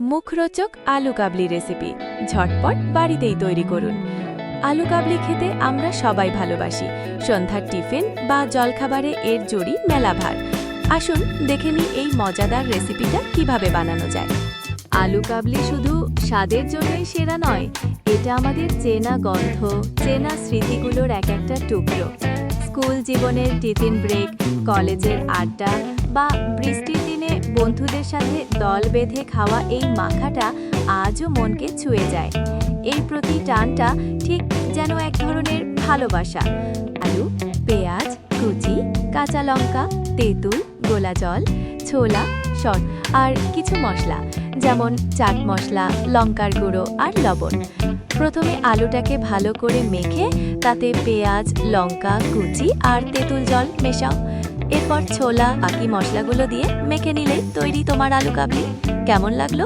মুখরোচক আলু কাবলি রেসিপি ঝটপট বাড়িতেই তৈরি করুন। আলু কাবলি খেতে আমরা সবাই ভালোবাসি। সন্ধ্যার টিফিন বা জলখাবারে এর জুড়ি মেলা ভার। আসুন দেখে নিই এই মজাদার রেসিপিটা কিভাবে বানানো যায়। আলু কাবলি শুধু স্বাদের জন্যই সেরা নয়, এটা আমাদের চেনা গন্ধ, চেনা স্মৃতিগুলোর এক একটা টুকরো। স্কুল জীবনের টিফিন ব্রেক, কলেজের আড্ডা বা বৃষ্টির দিনে বন্ধুদের সাথে দল বেঁধে খাওয়া এই মাখাটা আজও মনকে ছুঁয়ে যায়। এর প্রতি টানটা ঠিক যেন এক ধরনের ভালোবাসা। আলু, পেঁয়াজ কুচি, কাঁচা লঙ্কা, তেঁতুল, গোলা জল, ছোলা, শট আর কিছু মশলা যেমন চাট মশলা, লঙ্কার গুঁড়ো আর লবণ। প্রথমে আলুটাকে ভালো করে মেখে তাতে পেঁয়াজ, লঙ্কা কুচি আর তেঁতুল জল মেশাও। এরপর ছোলা বাকি মশলাগুলো দিয়ে মেখে নিলেই তৈরি তোমার আলু কাবলি। কেমন লাগলো?